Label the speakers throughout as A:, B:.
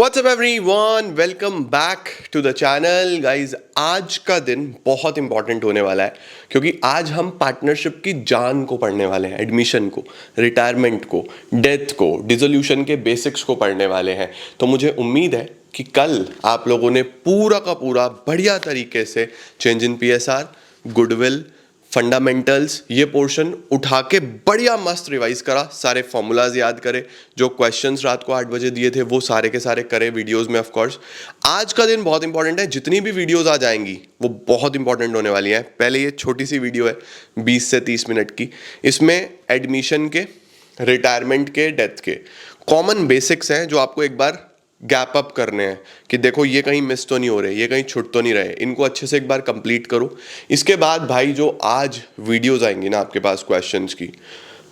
A: WhatsApp everyone, welcome back to the channel guys. आज का दिन बहुत इंपॉर्टेंट होने वाला है क्योंकि आज हम पार्टनरशिप की जान को पढ़ने वाले हैं, एडमिशन को, रिटायरमेंट को, डेथ को, डिसोल्यूशन के बेसिक्स को पढ़ने वाले हैं। तो मुझे उम्मीद है कि कल आप लोगों ने पूरा का पूरा बढ़िया तरीके से change in PSR, goodwill, fundamentals ये पोर्शन उठा के बढ़िया मस्त रिवाइज करा, सारे फॉर्मूलाज याद करे, जो क्वेश्चंस रात को 8 बजे दिए थे वो सारे के सारे करे वीडियोस में। ऑफ कोर्स आज का दिन बहुत इंपॉर्टेंट है, जितनी भी वीडियोस आ जाएंगी वो बहुत इंपॉर्टेंट होने वाली हैं। पहले ये छोटी सी वीडियो है 20 से 30 मिनट की, इसमें एडमिशन के, रिटायरमेंट के, डेथ के कॉमन बेसिक्स हैं जो आपको एक बार गैप अप करने हैं कि देखो ये कहीं मिस तो नहीं हो रहे, ये कहीं छूट तो नहीं रहे, इनको अच्छे से एक बार कंप्लीट करो। इसके बाद भाई जो आज वीडियोस आएंगी ना आपके पास क्वेश्चंस की,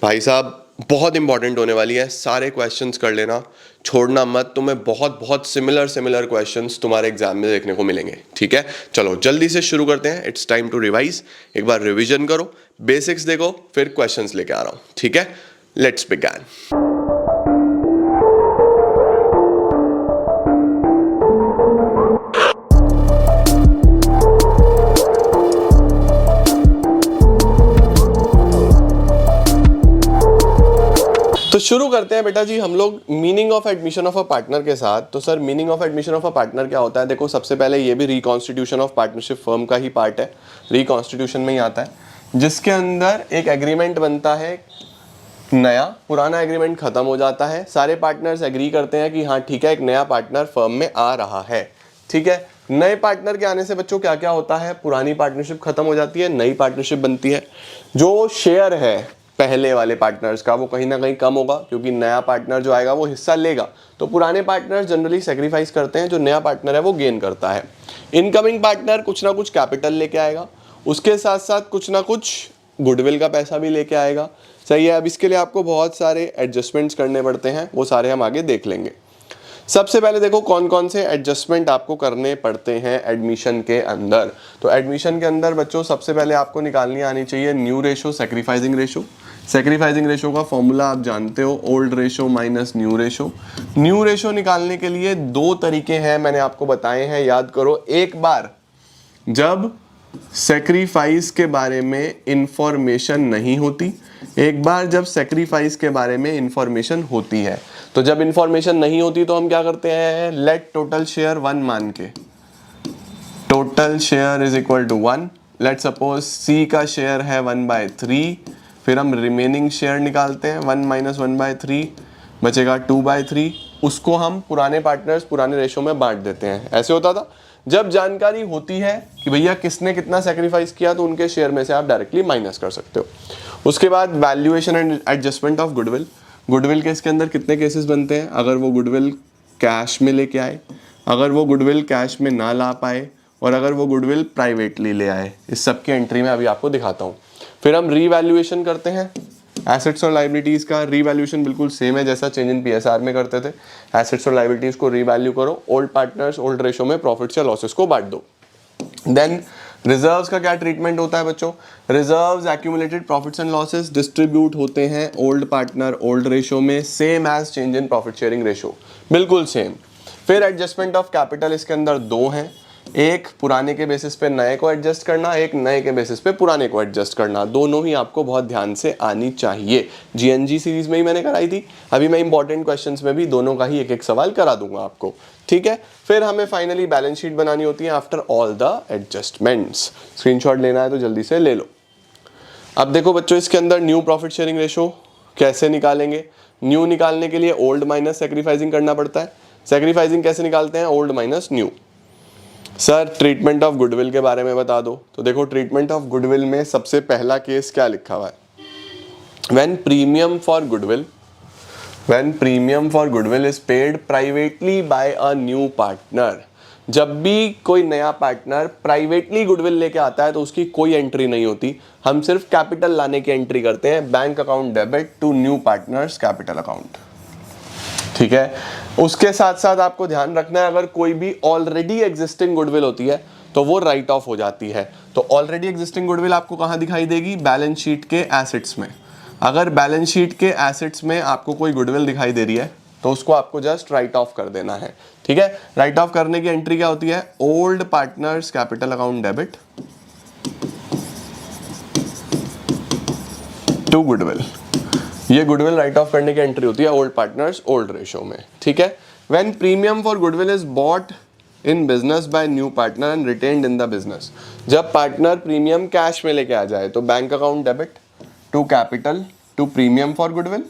A: भाई साहब बहुत इंपॉर्टेंट होने वाली है। सारे क्वेश्चंस कर लेना, छोड़ना मत। तुम्हें बहुत बहुत सिमिलर क्वेश्चंस तुम्हारे एग्जाम में देखने को मिलेंगे। ठीक है, चलो जल्दी से शुरू करते हैं। It's time to revise. एक बार रिविजन करो, बेसिक्स देखो, फिर क्वेश्चंस लेके आ रहा हूँ। ठीक है, लेट्स बिगिन। तो शुरू करते हैं बेटा जी हम लोग meaning of admission of a partner के साथ। तो sir meaning of admission of a partner क्या होता है? देखो सबसे पहले ये भी रिकॉन्स्टिट्यूशन ऑफ पार्टनरशिप फर्म का ही पार्ट है, रिकॉन्स्टिट्यूशन में ही आता है, जिसके अंदर एक एग्रीमेंट बनता है नया, पुराना एग्रीमेंट खत्म हो जाता है, सारे पार्टनर्स एग्री करते हैं कि हाँ ठीक है एक नया पार्टनर फर्म में आ रहा है। ठीक है, नए पार्टनर के आने से बच्चों क्या क्या होता है? पुरानी पार्टनरशिप खत्म हो जाती है, नई पार्टनरशिप बनती है। जो शेयर है पहले वाले पार्टनर्स का वो कहीं ना कहीं कम होगा क्योंकि नया पार्टनर जो आएगा वो हिस्सा लेगा। तो पुराने पार्टनर्स जनरली सेक्रीफाइस करते हैं, जो नया पार्टनर है वो गेन करता है। इनकमिंग पार्टनर कुछ ना कुछ कैपिटल लेके आएगा, उसके साथ साथ कुछ ना कुछ गुडविल का पैसा भी लेके आएगा। सही है, अब इसके लिए आपको बहुत सारे एडजस्टमेंट्स करने पड़ते हैं, वो सारे हम आगे देख लेंगे। सबसे पहले देखो कौन कौन से एडजस्टमेंट आपको करने पड़ते हैं एडमिशन के अंदर। तो एडमिशन के अंदर बच्चों सबसे पहले आपको निकालनी आनी चाहिए new ratio, sacrificing ratio. Sacrificing ratio का फॉर्मूला आप जानते हो, old ratio minus new ratio. New ratio निकालने के लिए दो तरीके हैं, मैंने आपको बताए हैं, याद करो। एक बार जब सैक्रिफाइस के बारे में इंफॉर्मेशन नहीं होती, एक बार जब सैक्रिफाइस के बारे में इंफॉर्मेशन होती है। तो जब इंफॉर्मेशन नहीं होती तो हम क्या करते हैं? लेट टोटल शेयर 1 मान के, total share is equal to 1। Let suppose C का शेयर है 1/3, फिर हम रिमेनिंग शेयर निकालते हैं, 1 - 1/3 बचेगा 2/3। उसको हम पुराने पार्टनर्स पुराने रेशो में बांट देते हैं। ऐसे होता था। जब जानकारी होती है कि भैया किसने कितना सेक्रीफाइस किया तो उनके शेयर में से आप डायरेक्टली माइनस कर सकते हो। उसके बाद valuation and adjustment of goodwill. Goodwill के इसके अंदर कितने केसेस बनते हैं? अगर वो गुडविल कैश में लेके आए, अगर वो गुडविल कैश में ना ला पाए, और अगर वो गुडविल प्राइवेटली ले आए। इस सब की एंट्री में अभी आपको दिखाता हूँ। फिर हम रीवैल्यूएशन करते हैं एसेट्स और लाइबिलिटीज़ का। रीवैल्यूएशन बिल्कुल सेम है जैसा चेंज इन पीएसआर में करते थे। एसेट्स और लाइबिलिटीज़ को रीवैल्यू करो, ओल्ड पार्टनर्स ओल्ड रेशो में प्रॉफिट्स या लॉसेस को बांट दो। देन रिजर्व्स का क्या ट्रीटमेंट होता है बच्चों? Reserves accumulated profits and losses distribute होते हैं ओल्ड पार्टनर ओल्ड रेशो में, same as change in profit sharing ratio, बिल्कुल सेम। फिर एडजस्टमेंट ऑफ कैपिटल, इसके अंदर दो हैं, एक पुराने के बेसिस पे नए को एडजस्ट करना, एक नए के बेसिस पे पुराने को एडजस्ट करना। दोनों ही आपको बहुत ध्यान से आनी चाहिए। जीएनजी सीरीज में ही मैंने कराई थी, अभी मैं इंपॉर्टेंट क्वेश्चंस में भी दोनों का ही एक एक सवाल करा दूंगा आपको। ठीक है, फिर हमें फाइनली बैलेंस शीट बनानी होती है after all the adjustments. Screenshot लेना है तो जल्दी से ले लो। अब देखो बच्चों इसके अंदर न्यू प्रॉफिट शेयरिंग रेशो कैसे निकालेंगे? न्यू निकालने के लिए ओल्ड माइनस सैक्रिफाइसिंग करना पड़ता है। सैक्रिफाइसिंग कैसे निकालते हैं? Old minus new. Sir treatment of goodwill के बारे में बता दो। तो देखो ट्रीटमेंट ऑफ गुडविल में सबसे पहला केस क्या लिखा हुआ है? When premium for goodwill is paid privately by a new partner. जब भी कोई नया पार्टनर प्राइवेटली गुडविल लेके आता है तो उसकी कोई एंट्री नहीं होती, हम सिर्फ कैपिटल लाने की एंट्री करते हैं, bank account debit to new partners capital account. ठीक है, उसके साथ साथ आपको ध्यान रखना है अगर कोई भी ऑलरेडी एग्जिस्टिंग गुडविल होती है तो वो राइट ऑफ हो जाती है। तो ऑलरेडी एग्जिस्टिंग गुडविल आपको कहाँ दिखाई देगी? बैलेंस शीट के एसेट्स में। अगर बैलेंस शीट के एसेट्स में आपको कोई गुडविल दिखाई दे रही है तो उसको आपको जस्ट राइट ऑफ कर देना है, ठीक है। राइट ऑफ करने की एंट्री क्या होती है, old partners capital account debit to goodwill. ये गुडविल राइट ऑफ करने की एंट्री होती है ओल्ड पार्टनर्स ओल्ड रेशो में, ठीक है। When premium for goodwill is bought in business by new partner and retained in the business, जब partner premium cash में लेके आ जाए तो bank account debit to capital to premium for goodwill.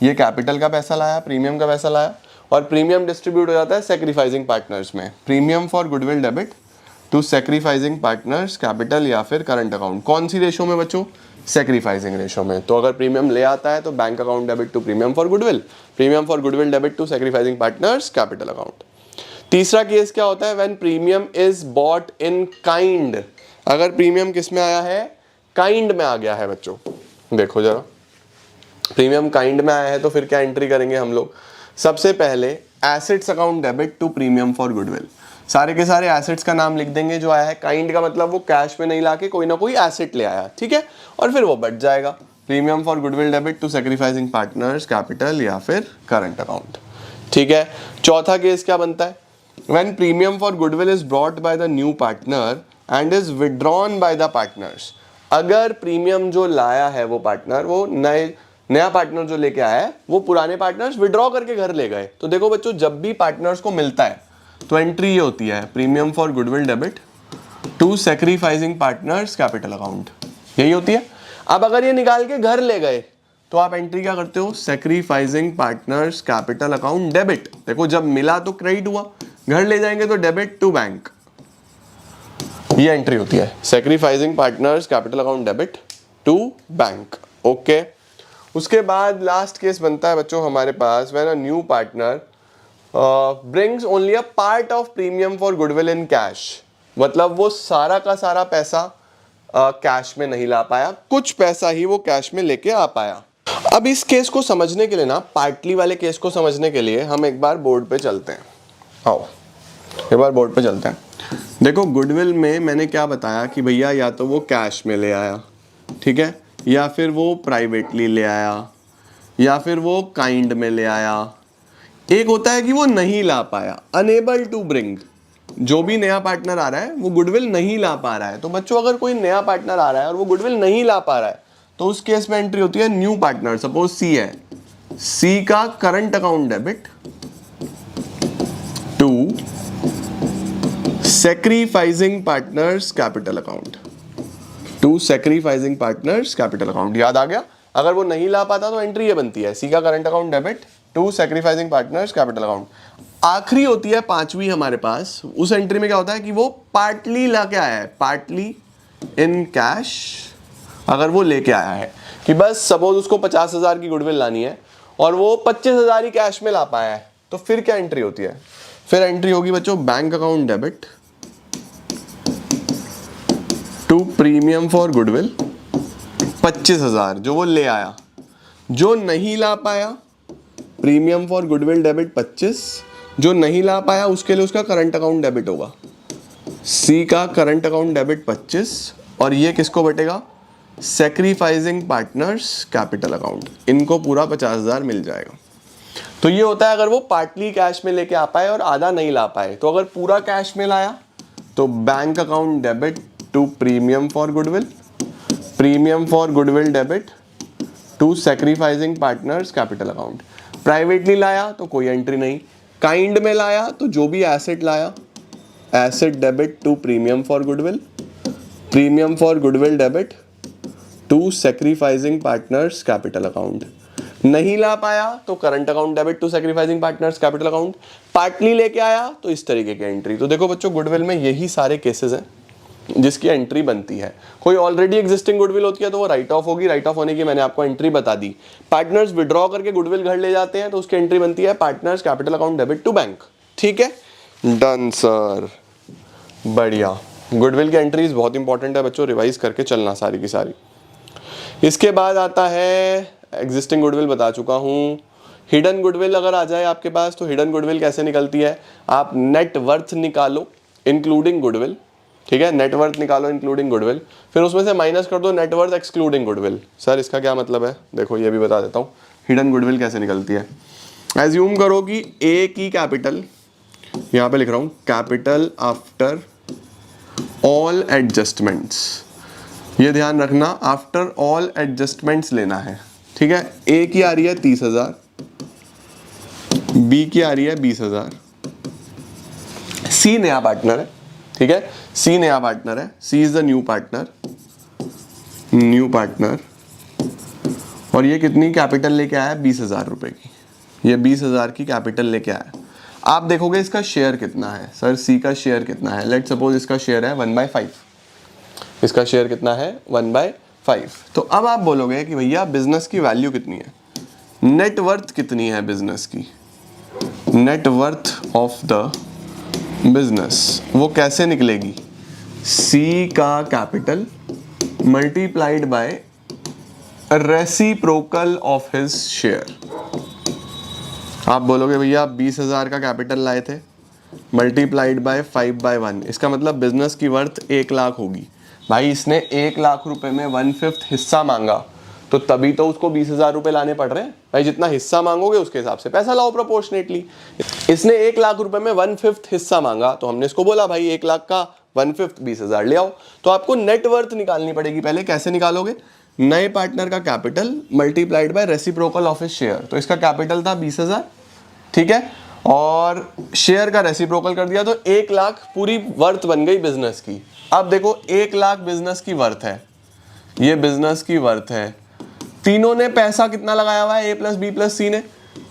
A: ये कैपिटल का पैसा लाया, प्रीमियम का पैसा लाया, और प्रीमियम डिस्ट्रीब्यूट हो जाता है सेक्रीफाइसिंग पार्टनर्स में। Premium for goodwill debit to sacrificing partners capital या फिर करंट अकाउंट। कौन सी रेशो में बच्चों, सेक्रीफाइसिंग रेशो में। तो अगर प्रीमियम ले आता है तो bank account debit to premium for goodwill, premium for goodwill debit to sacrificing partners capital account. तीसरा केस क्या होता है, when premium is bought in kind. अगर प्रीमियम किस में आया है, काइंड में आ गया है बच्चों। देखो जरा, प्रीमियम काइंड में आया है तो फिर क्या एंट्री करेंगे हम लोग, सबसे पहले assets account debit to premium for goodwill. सारे के सारे एसेट्स का नाम लिख देंगे जो आया है, काइंड का मतलब वो कैश में नहीं लाके कोई ना कोई एसेट ले आया, ठीक है, और फिर वो बच जाएगा। Premium for goodwill debit to sacrificing partners capital या फिर करंट अकाउंट, ठीक है। चौथा केस क्या बनता है, when premium for goodwill is brought by the new partner and is withdrawn by the partners. अगर प्रीमियम जो लाया है वो पार्टनर, वो नया पार्टनर जो लेके आया है वो पुराने पार्टनर्स विड्रॉ करके घर ले गए, तो देखो बच्चों जब भी पार्टनर्स को मिलता है तो एंट्री ये होती है, premium for goodwill debit to sacrificing partners capital account, यही होती है। अब अगर ये निकाल के घर ले गए तो आप एंट्री क्या करते हो, sacrificing partners capital account debit. देखो जब मिला तो क्रेडिट हुआ, घर ले जाएंगे तो डेबिट टू बैंक, ये एंट्री होती है, sacrificing partners capital account debit to bank, okay. उसके बाद लास्ट केस बनता है बच्चों हमारे पास, when a new partner brings only a part of premium for goodwill in cash. मतलब वो सारा का सारा पैसा कैश में नहीं ला पाया, कुछ पैसा ही वो कैश में लेके आ पाया। अब इस केस को समझने के लिए ना, पार्टली वाले केस को समझने के लिए हम एक बार बोर्ड पे चलते हैं। आओ एक बार बोर्ड पे चलते हैं। देखो गुडविल में मैंने क्या बताया कि भैया या तो वो कैश में ले आया, ठीक है, या फिर वो प्राइवेटली ले आया, या फिर वो काइंड में ले आया। एक होता है कि वो नहीं ला पाया, अनेबल टू ब्रिंग। जो भी नया पार्टनर आ रहा है वो गुडविल नहीं ला पा रहा है। तो बच्चों अगर कोई नया पार्टनर आ रहा है और वो गुडविल नहीं ला पा रहा है तो उस केस में एंट्री होती है न्यू पार्टनर। सपोज सी है, सी का current account debit to sacrificing partners capital account, to sacrificing partners capital account. याद आ गया, अगर वो नहीं ला पाता तो एंट्री ये बनती है, सी का current account debit to sacrificing partners capital account. आखिरी होती है पांचवी हमारे पास, उस एंट्री में क्या होता है कि वो पार्टली ला के आया है, पार्टली इन कैश। अगर वो लेके आया है कि बस सपोज उसको 50,000 की गुडविल लानी है और वो 25,000 ही कैश में ला पाया है, तो फिर क्या एंट्री होती है, फिर एंट्री होगी बच्चों bank account debit to premium for goodwill 25,000 जो वो ले आया। जो नहीं ला पाया, प्रीमियम फॉर गुडविल डेबिट 25, जो नहीं ला पाया उसके लिए उसका करंट अकाउंट डेबिट होगा, सी का करंट अकाउंट डेबिट 25, और ये किसको बटेगा, सेक्रीफाइसिंग पार्टनर्स कैपिटल अकाउंट। इनको पूरा 50,000 मिल जाएगा। तो ये होता है अगर वो पार्टली कैश में लेके आ पाए और आधा नहीं ला पाए। तो अगर पूरा कैश में लाया तो bank account debit to premium for goodwill, premium for goodwill debit to sacrificing partners capital account. Privately लाया तो कोई एंट्री नहीं, काइंड में लाया तो जो भी एसेट लाया, asset debit to premium for goodwill, premium for goodwill debit to sacrificing partners capital account. नहीं ला पाया तो current account debit to sacrificing partners capital account. Partly लेके आया तो इस तरीके की एंट्री। तो देखो बच्चों गुडविल में यही सारे केसेस हैं जिसकी एंट्री बनती है। कोई ऑलरेडी एग्जिस्टिंग गुडविल होती है तो वो राइट ऑफ होगी, राइट ऑफ होने की मैंने आपको एंट्री बता दी। पार्टनर्स विड्रॉ करके गुडविल घर ले जाते हैं तो उसकी एंट्री बनती है partners capital account debit to bank. ठीक है, डन सर, बढ़िया। गुडविल की एंट्रीज बहुत इंपॉर्टेंट है बच्चों, रिवाइज करके चलना सारी की सारी। इसके बाद आता है, एग्जिस्टिंग गुडविल बता चुका हूँ। हिडन गुडविल अगर आ जाए आपके पास तो हिडन गुडविल कैसे निकलती है, आप नेट वर्थ निकालो इंक्लूडिंग गुडविल, ठीक है, नेटवर्थ निकालो इंक्लूडिंग गुडविल, फिर उसमें से माइनस कर दो नेटवर्थ एक्सक्लूडिंग गुडविल। सर इसका क्या मतलब है, देखो ये भी बता देता हूँ हिडन गुडविल कैसे निकलती है। एज्यूम करो कि ए की कैपिटल, यहाँ पे लिख रहा हूँ कैपिटल आफ्टर ऑल एडजस्टमेंट्स, ये ध्यान रखना आफ्टर ऑल एडजस्टमेंट्स लेना है, ठीक है। ए की आ रही है 30,000, बी की आ रही है 20,000, सी नया पार्टनर है, ठीक है, सी नया पार्टनर है, सी इज द न्यू पार्टनर, और ये कितनी कैपिटल लेके आया, 20,000 रुपए की, ये 20,000 की कैपिटल लेके आया। आप देखोगे इसका शेयर कितना है, सर सी का शेयर कितना है, लेट सपोज इसका शेयर है 1/5, इसका शेयर कितना है 1/5। तो अब आप बोलोगे कि भैया बिजनेस की वैल्यू कितनी है, नेट वर्थ कितनी है बिजनेस की, net worth of the business वो कैसे निकलेगी, सी का capital multiplied by reciprocal of his share. आप बोलोगे भैया 20,000 का कैपिटल लाए थे, मल्टीप्लाइड बाय 5/1, इसका मतलब बिजनेस की वर्थ 1 लाख होगी। भाई इसने 1 लाख रुपए में 1/5 हिस्सा मांगा, तो तभी तो उसको 20,000 रुपए लाने पड़ रहे हैं। भाई जितना हिस्सा मांगोगे उसके हिसाब से पैसा लाओ प्रोपोर्शनेटली। इसने 1 लाख रुपए में 1/5 हिस्सा मांगा, तो हमने इसको बोला भाई 1 लाख का 1/5 20,000 ले आओ। तो आपको नेट वर्थ निकालनी पड़ेगी पहले। कैसे निकालोगे, नए पार्टनर का capital multiplied by reciprocal of his share. तो इसका कैपिटल था 20,000, ठीक है, और शेयर का रेसिप्रोकल कर दिया तो 1 लाख पूरी वर्थ बन गई बिजनेस की। अब देखो 1 लाख बिजनेस की वर्थ है, ये बिजनेस की वर्थ है। तीनों ने पैसा कितना लगाया हुआ है, ए प्लस बी प्लस सी ने,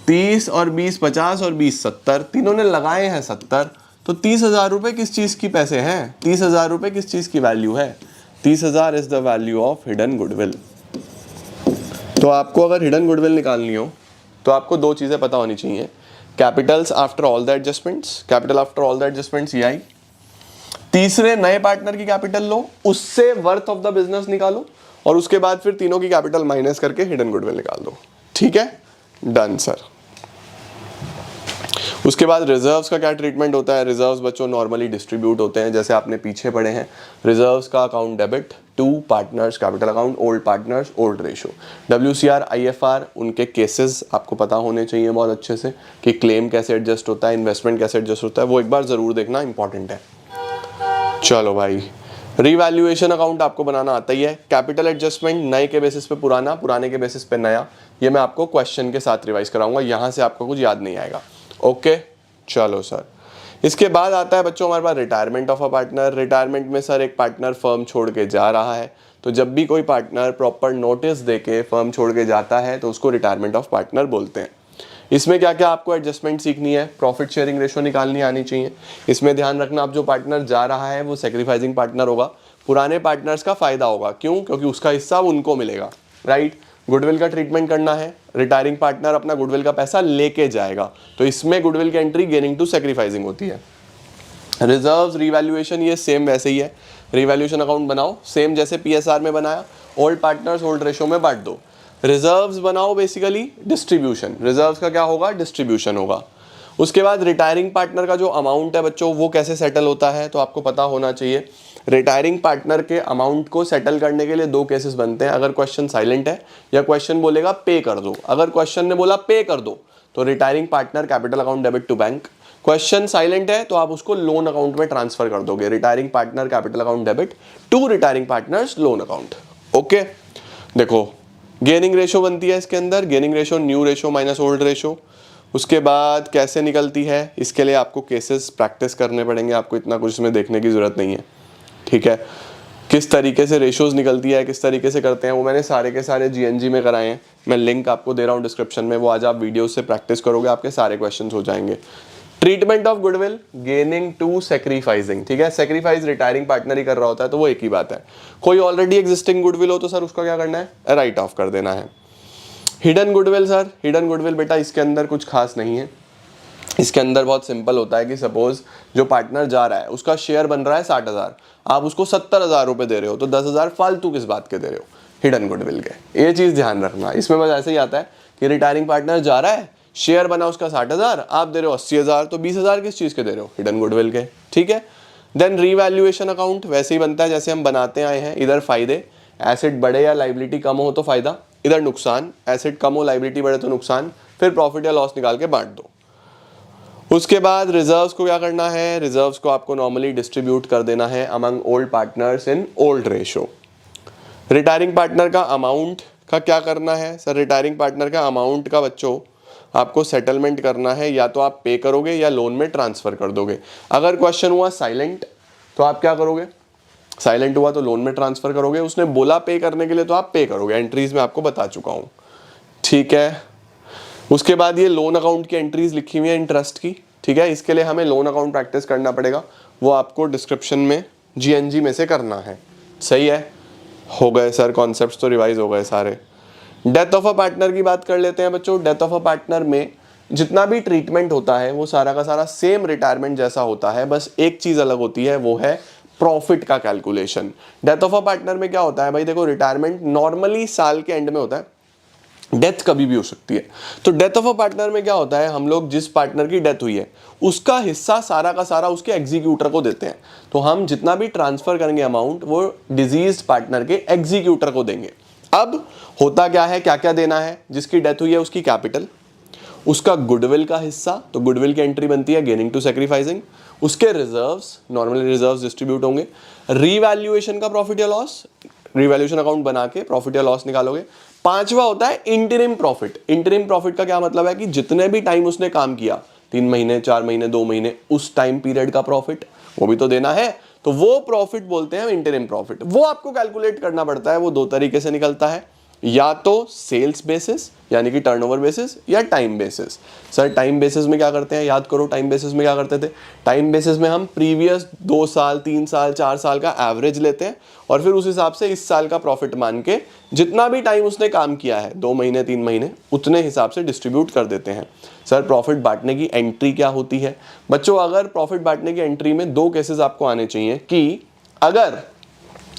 A: 30 और 20 50 और 20 70, तीनों ने लगाए हैं 70। तो 30,000 रुपए किस चीज की पैसे हैं, 30,000 रुपए किस चीज की वैल्यू है, 30,000 is the value of hidden goodwill. तो आपको अगर हिडन गुडविल निकालनी हो तो आपको दो चीजें पता होनी चाहिए, Capitals after all the adjustments, capital after all the adjustments ये आई। तीसरे नए पार्टनर की कैपिटल लो, उससे वर्थ ऑफ द बिजनेस निकालो, और उसके बाद फिर तीनों की कैपिटल माइनस करके हिडन गुडविल निकाल दो, ठीक है, डन सर। उसके बाद रिजर्व्स का क्या ट्रीटमेंट होता है, रिजर्व्स बच्चों नॉर्मली डिस्ट्रीब्यूट होते हैं, जैसे आपने पीछे पढ़े हैं। रिजर्व्स का account debit to partners capital account, old partners old ratio. WCR IFR उनके केसेस आपको पता होने चाहिए बहुत अच्छे से कि क्लेम कैसे एडजस्ट होता है, इन्वेस्टमेंट कैसे एडजस्ट होता है, वो एक बार ज़रूर देखना, इंपॉर्टेंट है। चलो भाई, रिवैल्यूएशन अकाउंट आपको बनाना आता ही है। कैपिटल एडजस्टमेंट नए के बेसिस पे पुराना, पुराने के बेसिस पे नया, ये मैं आपको क्वेश्चन के साथ रिवाइज कराऊंगा, यहाँ से आपको कुछ याद नहीं आएगा। ओके चलो सर। इसके बाद आता है बच्चों हमारे पास retirement of a partner. Retirement में सर एक पार्टनर फर्म छोड़ के जा रहा है, तो जब भी कोई पार्टनर प्रॉपर नोटिस देके फर्म छोड़ के जाता है तो उसको रिटायरमेंट ऑफ पार्टनर बोलते हैं। इसमें क्या क्या आपको एडजस्टमेंट सीखनी है, प्रॉफिट शेयरिंग रेशो निकालनी आनी चाहिए। इसमें ध्यान रखना, आप जो पार्टनर जा रहा है वो सेक्रीफाइसिंग पार्टनर होगा, पुराने पार्टनर्स का फायदा होगा, क्यों, क्योंकि उसका हिस्सा उनको मिलेगा, राइट। गुडविल का ट्रीटमेंट करना है, रिटायरिंग पार्टनर अपना गुडविल का पैसा लेके जाएगा, तो इसमें गुडविल की एंट्री गेनिंग टू सेक्रीफाइसिंग होती है। रिजर्व्स रिवैल्यूएशन ये सेम वैसे ही है, रिवैल्यूएशन अकाउंट बनाओ सेम जैसे PSR में बनाया, ओल्ड पार्टनर्स ओल्ड रेशो में बांट दो। रिजर्व्स बनाओ बेसिकली डिस्ट्रीब्यूशन, रिजर्व्स का क्या होगा, डिस्ट्रीब्यूशन होगा। उसके बाद रिटायरिंग पार्टनर का जो अमाउंट है बच्चों वो कैसे सेटल होता है, तो आपको पता होना चाहिए। रिटायरिंग पार्टनर के अमाउंट को सेटल करने के लिए दो केसेस बनते हैं, अगर क्वेश्चन साइलेंट है या क्वेश्चन बोलेगा पे कर दो। अगर क्वेश्चन ने बोला पे कर दो तो retiring partner capital account debit to bank, question silent है तो आप उसको लोन अकाउंट में ट्रांसफर कर दोगे, retiring partner capital account debit to retiring partners loan account. Okay देखो गेनिंग रेशो बनती है इसके अंदर, gaining ratio new ratio minus old ratio. उसके बाद कैसे निकलती है, इसके लिए आपको केसेस प्रैक्टिस करने पड़ेंगे, आपको इतना कुछ इसमें देखने की जरूरत नहीं है, ठीक है। किस तरीके से रेशोज निकलती है, किस तरीके से करते हैं, वो मैंने सारे के सारे GNG में कराए हैं, मैं लिंक आपको दे रहा हूँ डिस्क्रिप्शन में, वो आज आप वीडियो से प्रैक्टिस करोगे आपके सारे क्वेश्चन हो जाएंगे। Treatment of goodwill gaining to sacrificing, ठीक है, सेक्रीफाइस रिटायरिंग पार्टनर ही कर रहा होता है तो वो एक ही बात है। कोई ऑलरेडी एग्जिस्टिंग गुडविल हो तो सर उसका क्या करना है, राइट ऑफ कर देना है। Hidden goodwill sir, hidden goodwill बेटा इसके अंदर कुछ खास नहीं है, इसके अंदर बहुत सिंपल होता है कि सपोज जो पार्टनर जा रहा है उसका शेयर बन रहा है 60,000, आप उसको 70,000 रुपए दे रहे हो तो 10,000 फालतू किस बात के दे रहे हो, हिडन गुडविल के। ये चीज ध्यान रखना, इसमें बस ऐसे ही आता है कि रिटायरिंग पार्टनर जा रहा है, शेयर बना उसका 60,000, आप दे रहे हो 80,000, तो 20,000 किस चीज के दे रहे हो, हिडन गुडविल के, ठीक है। देन रीवैल्यूएशन अकाउंट वैसे ही बनता है जैसे हम बनाते आए हैं, इधर फायदे, एसेट बढ़े या लाइबिलिटी कम हो तो फायदा, इधर नुकसान, एसेट कम हो लाइबिलिटी बढ़े तो नुकसान, फिर प्रॉफिट या लॉस निकाल के बांट दो। उसके बाद रिजर्व्स को क्या करना है, रिजर्व्स को आपको नॉर्मली डिस्ट्रीब्यूट कर देना है among old partners in old ratio. Retiring partner का अमाउंट का क्या करना है सर, रिटायरिंग पार्टनर का अमाउंट का बच्चों आपको सेटलमेंट करना है, या तो आप पे करोगे या लोन में ट्रांसफर कर दोगे। अगर क्वेश्चन हुआ साइलेंट तो आप क्या करोगे, साइलेंट हुआ तो लोन में ट्रांसफर करोगे, उसने बोला पे करने के लिए तो आप पे करोगे, एंट्रीज में आपको बता चुका हूं, ठीक है। उसके बाद ये लोन अकाउंट की एंट्रीज लिखी हुई है इंटरेस्ट की, ठीक है। इसके लिए हमें लोन अकाउंट प्रैक्टिस करना पड़ेगा, वो आपको डिस्क्रिप्शन में जीएनजी में से करना है, सही है। हो गए सर, कॉन्सेप्ट्स तो रिवाइज हो गए सारे। डेथ ऑफ अ पार्टनर की बात कर लेते हैं बच्चों। डेथ ऑफ अ पार्टनर में जितना भी ट्रीटमेंट होता है वो सारा का सारा सेम रिटायरमेंट जैसा होता है, बस एक चीज अलग होती है, वो है प्रॉफिट का calculation. Death of a partner में क्या होता है भाई, देखो रिटायरमेंट नॉर्मली साल के एंड में होता है, डेथ कभी भी हो सकती है। तो डेथ ऑफ अ पार्टनर में क्या होता है, हम लोग जिस पार्टनर की डेथ हुई है उसका हिस्सा सारा का सारा उसके एग्जीक्यूटर को देते हैं। तो हम जितना भी ट्रांसफर करेंगे अमाउंट वो डिजीज्ड पार्टनर के एग्जीक्यूटर को देंगे। अब होता क्या है, क्या क्या देना है, जिसकी डेथ हुई है उसकी कैपिटल, उसका गुडविल का हिस्सा, तो गुडविल की एंट्री बनती है गेनिंग टू सैक्रिफाइसिंग, उसके रिजर्व्स, नॉर्मली रिजर्व्स डिस्ट्रीब्यूट होंगे, रीवैल्यूएशन का प्रॉफिट या लॉस, रीवैल्यूएशन अकाउंट बना के प्रॉफिट या लॉस निकालोगे। पांचवा होता है इंटरिम प्रॉफिट। इंटरिम प्रॉफिट का क्या मतलब है कि जितने भी टाइम उसने काम किया, 3 महीने 4 महीने 2 महीने, उस टाइम पीरियड का प्रॉफिट वो भी तो देना है, तो वो प्रॉफिट बोलते हैं इंटरिम प्रॉफिट। वो आपको कैलकुलेट करना पड़ता है, वो दो तरीके से निकलता है, या तो सेल्स बेसिस यानी कि टर्नओवर बेसिस, या time basis. Sir time basis में क्या करते हैं, याद करो टाइम बेसिस में क्या करते थे। टाइम बेसिस में हम प्रीवियस 2 साल 3 साल 4 साल का एवरेज लेते हैं और फिर उस हिसाब से इस साल का प्रॉफिट मान के जितना भी टाइम उसने काम किया है, 2 महीने 3 महीने, उतने हिसाब से डिस्ट्रीब्यूट कर देते हैं। सर प्रॉफिट बांटने की एंट्री क्या होती है बच्चों, अगर प्रॉफिट बांटने की एंट्री में 2 केसेस आपको आने चाहिए कि अगर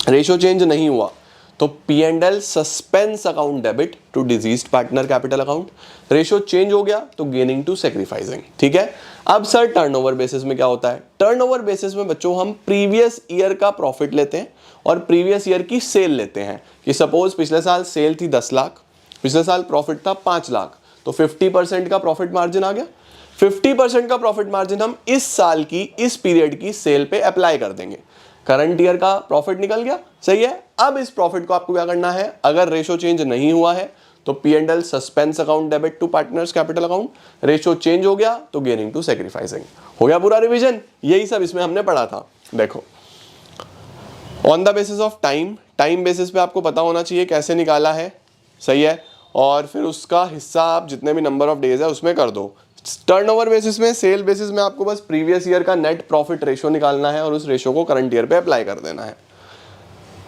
A: रेशियो चेंज नहीं हुआ तो P&L suspense account debit to deceased partner capital account, ratio change हो गया तो गेनिंग टू सैक्रिफाइसिंग, ठीक है। अब सर टर्नओवर बेसिस में क्या होता है, टर्नओवर बेसिस में बच्चों हम प्रीवियस ईयर का प्रॉफिट लेते हैं और प्रीवियस ईयर की सेल लेते हैं, कि सपोज पिछले साल सेल थी 10 लाख, पिछले साल प्रॉफिट था 5 लाख, तो 50% का प्रॉफिट मार्जिन आ गया। 50% का प्रॉफिट मार्जिन हम इस साल की इस पीरियड की सेल पे अप्लाई कर देंगे, करंट ईयर का प्रॉफिट निकल गया, सही है। अब इस प्रॉफिट को आपको क्या करना है, अगर रेशो चेंज नहीं हुआ है तो P&L suspense account debit to partners capital account, ratio change हो गया तो गेनिंग टू सैक्रिफाइसिंग। हो गया पूरा रिवीजन, यही सब इसमें हमने पढ़ा था। देखो on the basis of time, time basis पे आपको पता होना चाहिए कैसे निकाला है, सही है, और फिर उसका हिस्सा आप जितने भी नंबर ऑफ डेज है उसमें कर दो। टर्नओवर बेसिस में, सेल बेसिस में आपको बस प्रीवियस ईयर का नेट प्रॉफिट रेशो निकालना है और उस रेशो को करंट ईयर पे अप्लाई कर देना है।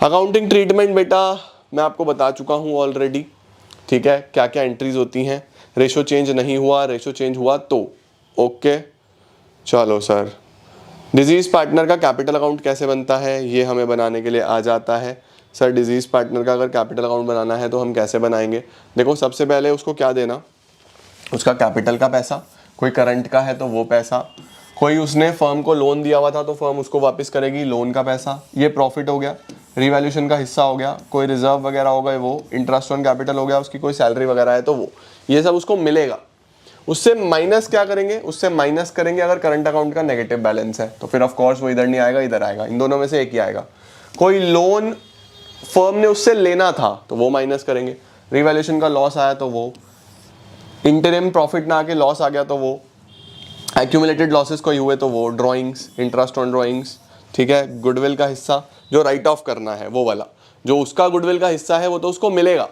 A: अकाउंटिंग ट्रीटमेंट बेटा मैं आपको बता चुका हूं ऑलरेडी, ठीक है, क्या क्या एंट्रीज होती हैं। रेशो चेंज नहीं हुआ, रेशो चेंज हुआ तो ओके। चलो सर, डिजीज पार्टनर का कैपिटल अकाउंट कैसे बनता है, ये हमें बनाने के लिए आ जाता है। सर डिजीज पार्टनर का अगर कैपिटल अकाउंट बनाना है तो हम कैसे बनाएंगे, देखो सबसे पहले उसको क्या देना, उसका कैपिटल का पैसा, कोई करंट का है तो वो पैसा, कोई उसने फर्म को लोन दिया हुआ था तो फर्म उसको वापस करेगी लोन का पैसा, ये प्रॉफिट हो गया। रिवैल्यूएशन का हिस्सा हो गया, कोई रिजर्व वगैरह हो गए वो, इंटरेस्ट ऑन कैपिटल हो गया, उसकी कोई सैलरी वगैरह है तो वो, ये सब उसको मिलेगा। उससे माइनस क्या करेंगे, उससे माइनस करेंगे अगर करंट अकाउंट का नेगेटिव बैलेंस है तो फिर ऑफ कोर्स वो इधर नहीं आएगा इधर आएगा, इन दोनों में से एक ही आएगा। कोई लोन फर्म ने उससे लेना था तो वो माइनस करेंगे, रिवैल्यूएशन का लॉस आया तो वो, इंटरिम प्रॉफिट ना आके लॉस आ गया तो वो, एक्यूमुलेटेड लॉसेस कोई हुए तो वो, ड्राइंग्स, इंटरेस्ट ऑन ड्राइंग्स, ठीक है, गुडविल का हिस्सा जो राइट ऑफ करना है वो वाला, जो उसका गुडविल का हिस्सा है वो तो उसको मिलेगा,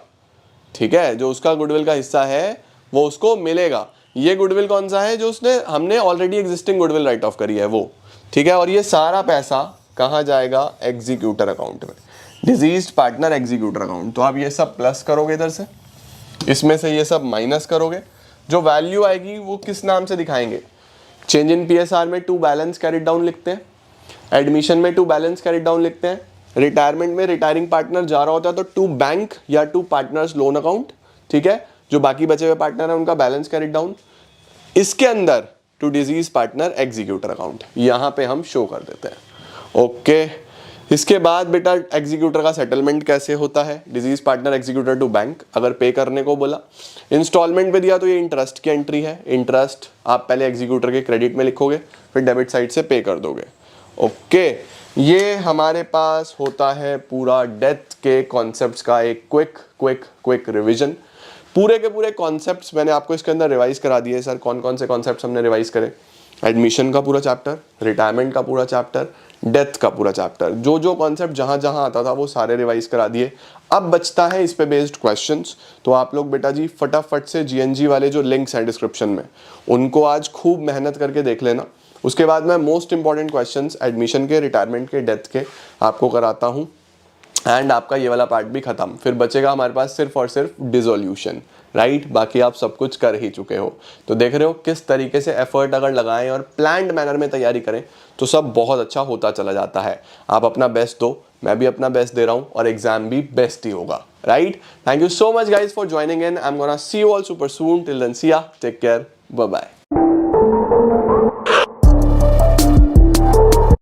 A: ठीक है, जो उसका गुडविल का हिस्सा है वो उसको मिलेगा। ये गुडविल कौन सा है, जो उसने हमने already existing goodwill write of करी है वो, ठीक है। और ये सारा पैसा कहाँ जाएगा, एग्जीक्यूटर अकाउंट में, डिजीज्ड पार्टनर एग्जीक्यूटर अकाउंट। तो आप ये सब प्लस करोगे इधर से, इसमें से ये सब माइनस करोगे, जो वैल्यू आएगी वो किस नाम से दिखाएंगे, चेंज इन PSR में टू बैलेंस कैरिड डाउन लिखते हैं, एडमिशन में टू बैलेंस कैरिड डाउन लिखते हैं, रिटायरमेंट में रिटायरिंग पार्टनर जा रहा होता है तो टू बैंक या टू पार्टनर्स लोन अकाउंट, ठीक है, जो बाकी बचे हुए पार्टनर है उनका बैलेंस कैरिड डाउन, इसके अंदर to deceased partner executor account, यहां पे हम शो कर देते हैं, ओके। इसके बाद बेटा एग्जीक्यूटर का सेटलमेंट कैसे होता है, deceased partner executor to bank, अगर पे करने को बोला इंस्टॉलमेंट पे दिया तो ये इंटरेस्ट की एंट्री है, इंटरेस्ट आप पहले एग्जीक्यूटर के क्रेडिट में लिखोगे फिर डेबिट साइड से पे कर दोगे। ओके, ये हमारे पास होता है पूरा डेथ के कॉन्सेप्ट्स का एक क्विक रिवीजन। पूरे के पूरे कॉन्सेप्ट्स मैंने आपको इसके अंदर रिवाइज करा दिए सर। कौन कौन से कॉन्सेप्ट्स हमने रिवाइज करे, एडमिशन का पूरा चैप्टर, रिटायरमेंट का पूरा चैप्टर, डेथ का पूरा चैप्टर, जो जो कॉन्सेप्ट जहां जहां आता था वो सारे रिवाइज करा दिए। अब बचता है इस पे बेस्ड क्वेश्चंस, तो आप लोग बेटा जी फटाफट से जीएनजी वाले जो लिंक्स हैं डिस्क्रिप्शन में उनको आज खूब मेहनत करके देख लेना। उसके बाद मैं मोस्ट इंपॉर्टेंट क्वेश्चंस एडमिशन के, रिटायरमेंट के, डेथ के आपको कराता हूँ एंड आपका ये वाला पार्ट भी खत्म। फिर बचेगा हमारे पास सिर्फ और सिर्फ डिसोल्यूशन, राइट। बाकी आप सब कुछ कर ही चुके हो, तो देख रहे हो किस तरीके से एफर्ट अगर लगाएं और प्लान्ड मैनर में तैयारी करें तो सब बहुत अच्छा होता चला जाता है। आप अपना बेस्ट दो, मैं भी अपना बेस्ट दे रहा हूं और एग्जाम भी बेस्ट ही होगा, right. Thank you so much guys for joining in. I am gonna see you all super soon. Till then see ya, take care, bye bye.